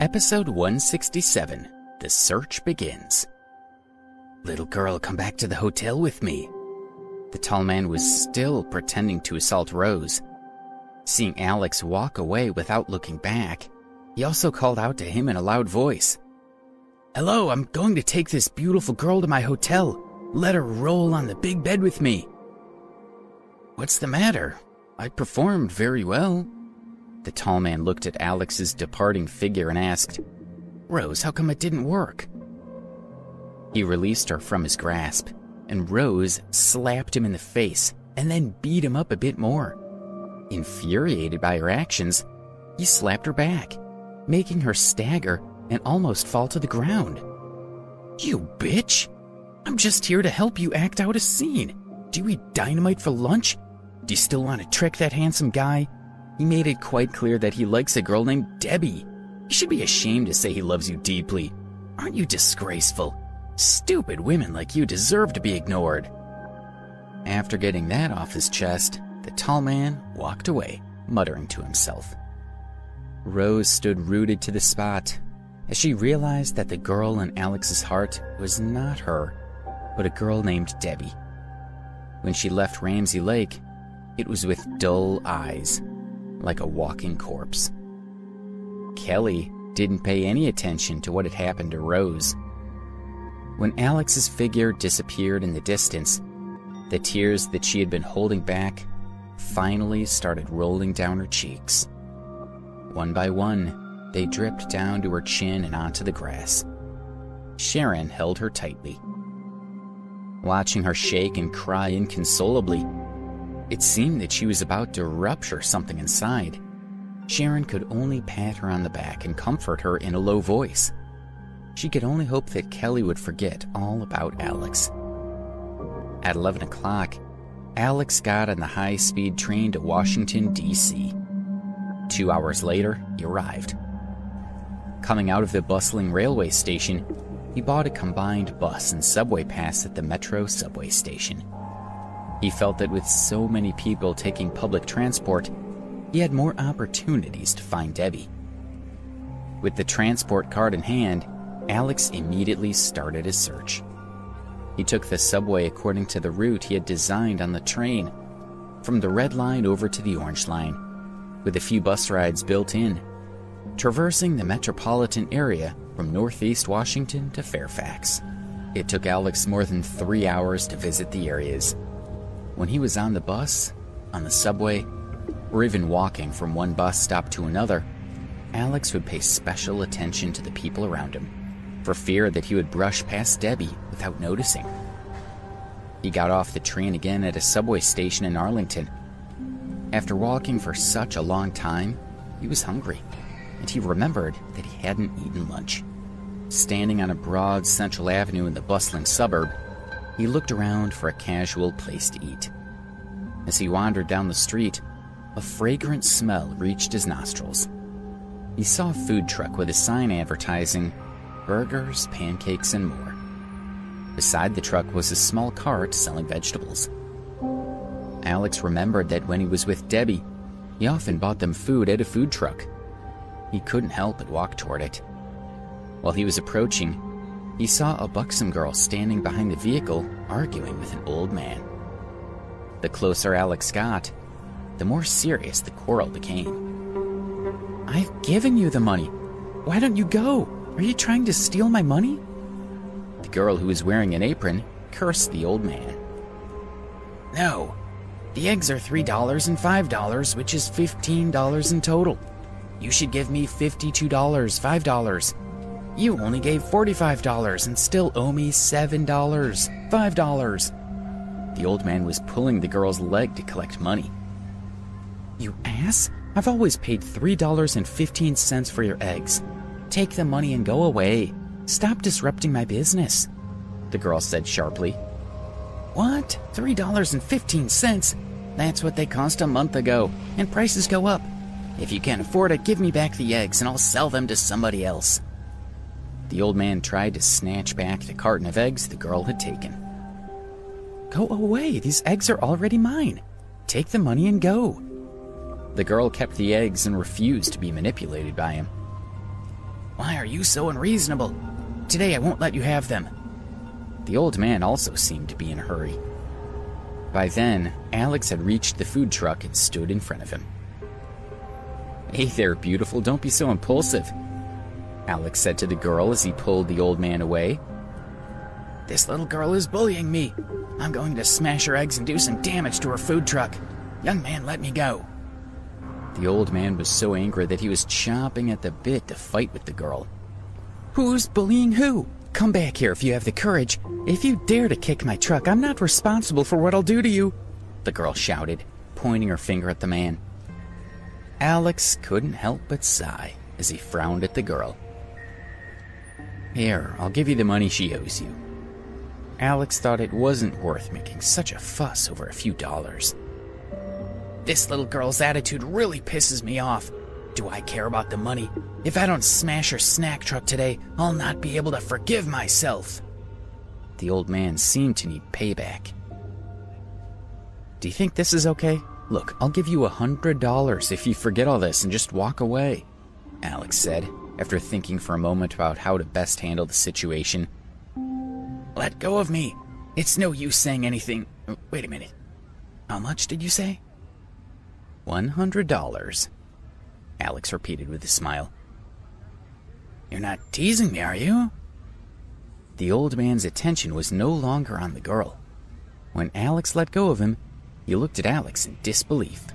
Episode 167, The Search Begins. "Little girl, come back to the hotel with me." The tall man was still pretending to assault Rose. Seeing Alex walk away without looking back, he also called out to him in a loud voice. "Hello, I'm going to take this beautiful girl to my hotel. Let her roll on the big bed with me." "What's the matter? I performed very well." The tall man looked at Alex's departing figure and asked, "Rose, how come it didn't work?" He released her from his grasp, and Rose slapped him in the face and then beat him up a bit more. Infuriated by her actions, he slapped her back, making her stagger and almost fall to the ground. "You bitch! I'm just here to help you act out a scene. Do you eat dynamite for lunch? Do you still want to trick that handsome guy? He made it quite clear that he likes a girl named Debbie. You should be ashamed to say he loves you deeply. Aren't you disgraceful? Stupid women like you deserve to be ignored." After getting that off his chest, the tall man walked away, muttering to himself. Rose stood rooted to the spot as she realized that the girl in Alex's heart was not her, but a girl named Debbie. When she left Ramsey Lake, it was with dull eyes, like a walking corpse. Kelly didn't pay any attention to what had happened to Rose. When Alex's figure disappeared in the distance, the tears that she had been holding back finally started rolling down her cheeks. One by one, they dripped down to her chin and onto the grass. Sharon held her tightly. Watching her shake and cry inconsolably, it seemed that she was about to rupture something inside. Sharon could only pat her on the back and comfort her in a low voice. She could only hope that Kelly would forget all about Alex. At 11 o'clock, Alex got on the high-speed train to Washington, D.C. 2 hours later, he arrived. Coming out of the bustling railway station, he bought a combined bus and subway pass at the Metro subway station. He felt that with so many people taking public transport, he had more opportunities to find Debbie. With the transport card in hand, Alex immediately started his search. He took the subway according to the route he had designed on the train, from the red line over to the orange line, with a few bus rides built in, traversing the metropolitan area from northeast Washington to Fairfax. It took Alex more than 3 hours to visit the areas. When he was on the bus, on the subway, or even walking from one bus stop to another, Alex would pay special attention to the people around him, for fear that he would brush past Debbie without noticing. He got off the train again at a subway station in Arlington. After walking for such a long time, he was hungry, and he remembered that he hadn't eaten lunch. Standing on a broad central avenue in the bustling suburb, he looked around for a casual place to eat. As he wandered down the street, a fragrant smell reached his nostrils. He saw a food truck with a sign advertising burgers, pancakes, and more. Beside the truck was a small cart selling vegetables. Alex remembered that when he was with Debbie, he often bought them food at a food truck. He couldn't help but walk toward it. While he was approaching, he saw a buxom girl standing behind the vehicle arguing with an old man. The closer Alex got, the more serious the quarrel became. "I've given you the money. Why don't you go? Are you trying to steal my money?" The girl, who was wearing an apron, cursed the old man. "No, the eggs are $3 and $5, which is $15 in total. You should give me $52, $5. You only gave $45 and still owe me $7, $5. The old man was pulling the girl's leg to collect money. "You ass! I've always paid $3.15 for your eggs. Take the money and go away. Stop disrupting my business," the girl said sharply. "What? $3.15? That's what they cost a month ago, and prices go up. If you can't afford it, give me back the eggs and I'll sell them to somebody else." The old man tried to snatch back the carton of eggs the girl had taken. "Go away, these eggs are already mine. Take the money and go." The girl kept the eggs and refused to be manipulated by him. are you so unreasonable? Today I won't let you have them." The old man also seemed to be in a hurry. By then, Alex had reached the food truck and stood in front of him. "Hey there, beautiful, don't be so impulsive," Alex said to the girl as he pulled the old man away. "This little girl is bullying me. I'm going to smash her eggs and do some damage to her food truck. Young man, let me go." The old man was so angry that he was chomping at the bit to fight with the girl. "Who's bullying who? Come back here if you have the courage. If you dare to kick my truck, I'm not responsible for what I'll do to you," the girl shouted, pointing her finger at the man. Alex couldn't help but sigh as he frowned at the girl. "Here, I'll give you the money she owes you." Alex thought it wasn't worth making such a fuss over a few dollars. "This little girl's attitude really pisses me off. Do I care about the money? If I don't smash her snack truck today, I'll not be able to forgive myself." The old man seemed to need payback. "Do you think this is okay? Look, I'll give you $100 if you forget all this and just walk away," Alex said, after thinking for a moment about how to best handle the situation. "Let go of me. It's no use saying anything. Wait a minute. How much did you say?" $100, Alex repeated with a smile. "You're not teasing me, are you?" The old man's attention was no longer on the girl. When Alex let go of him, he looked at Alex in disbelief.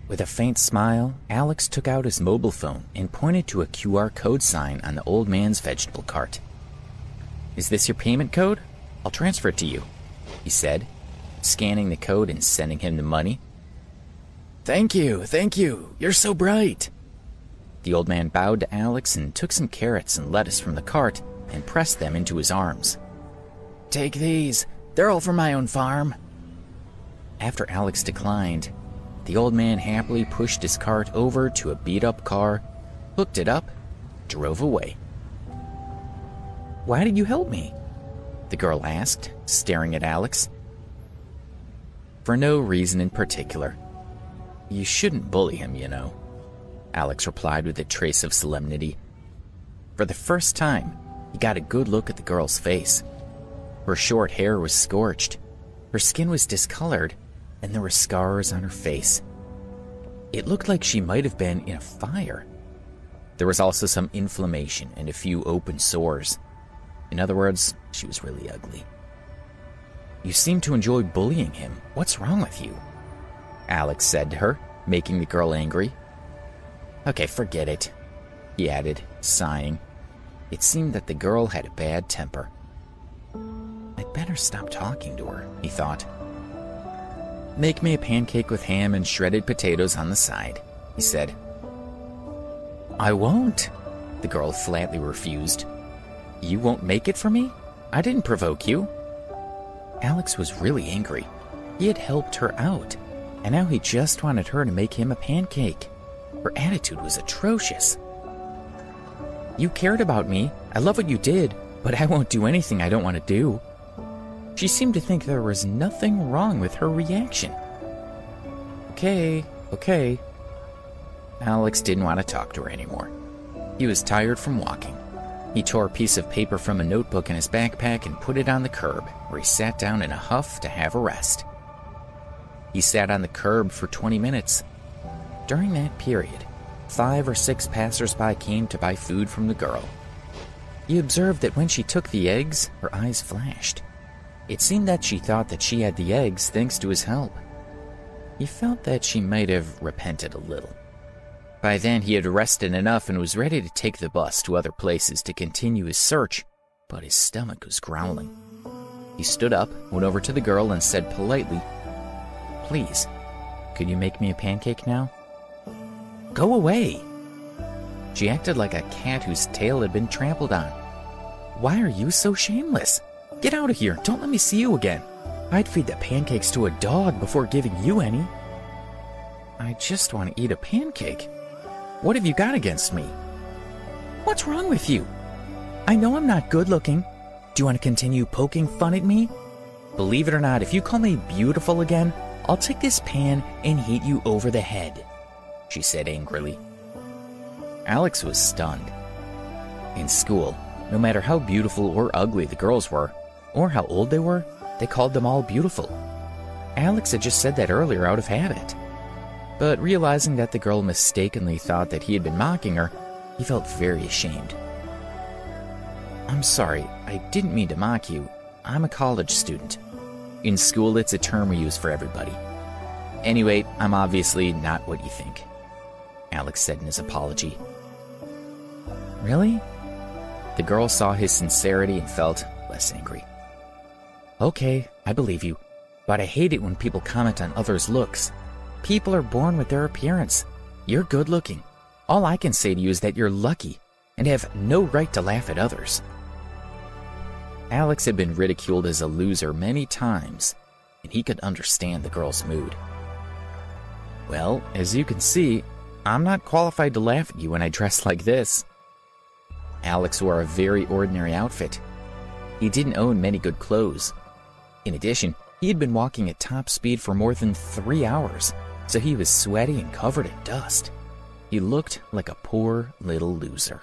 With a faint smile, Alex took out his mobile phone and pointed to a QR code sign on the old man's vegetable cart. "Is this your payment code? I'll transfer it to you," he said, scanning the code and sending him the money. Thank you. You're so bright." The old man bowed to Alex and took some carrots and lettuce from the cart and pressed them into his arms. "Take these. They're all from my own farm." After Alex declined, the old man happily pushed his cart over to a beat-up car, hooked it up, drove away. "Why did you help me?" the girl asked, staring at Alex. "For no reason in particular. You shouldn't bully him, you know," Alex replied with a trace of solemnity. For the first time, he got a good look at the girl's face. Her short hair was scorched, her skin was discolored, and there were scars on her face. It looked like she might have been in a fire. There was also some inflammation and a few open sores. In other words, she was really ugly. "You seem to enjoy bullying him. What's wrong with you?" Alex said to her, making the girl angry. "Okay, forget it," he added, sighing. It seemed that the girl had a bad temper. "I'd better stop talking to her," he thought. "Make me a pancake with ham and shredded potatoes on the side," he said. "I won't," the girl flatly refused. "You won't make it for me? I didn't provoke you." Alex was really angry. He had helped her out, and now he just wanted her to make him a pancake. Her attitude was atrocious. "You cared about me. I love what you did, but I won't do anything I don't want to do." She seemed to think there was nothing wrong with her reaction. Okay. Alex didn't want to talk to her anymore. He was tired from walking. He tore a piece of paper from a notebook in his backpack and put it on the curb, where he sat down in a huff to have a rest. He sat on the curb for 20 minutes. During that period, 5 or 6 passers-by came to buy food from the girl. He observed that when she took the eggs, her eyes flashed. It seemed that she thought that she had the eggs thanks to his help. He felt that she might have repented a little. By then, he had rested enough and was ready to take the bus to other places to continue his search, but his stomach was growling. He stood up, went over to the girl, and said politely, "Please, could you make me a pancake now?" "Go away!" She acted like a cat whose tail had been trampled on. "Why are you so shameless? Get out of here! Don't let me see you again! I'd feed the pancakes to a dog before giving you any." "I just want to eat a pancake. What have you got against me?" "What's wrong with you? I know I'm not good looking. Do you want to continue poking fun at me? Believe it or not, if you call me beautiful again, I'll take this pan and hit you over the head," she said angrily. Alex was stunned. In school, no matter how beautiful or ugly the girls were, or how old they were, they called them all beautiful. Alex had just said that earlier out of habit. But realizing that the girl mistakenly thought that he had been mocking her, he felt very ashamed. "I'm sorry, I didn't mean to mock you. I'm a college student. In school, it's a term we use for everybody. Anyway, I'm obviously not what you think," Alex said in his apology. "Really?" The girl saw his sincerity and felt less angry. "Okay, I believe you, but I hate it when people comment on others' looks. People are born with their appearance. You're good looking. All I can say to you is that you're lucky and have no right to laugh at others." Alex had been ridiculed as a loser many times, and he could understand the girl's mood. "Well, as you can see, I'm not qualified to laugh at you when I dress like this." Alex wore a very ordinary outfit. He didn't own many good clothes. In addition, he had been walking at top speed for more than 3 hours, so he was sweaty and covered in dust. He looked like a poor little loser.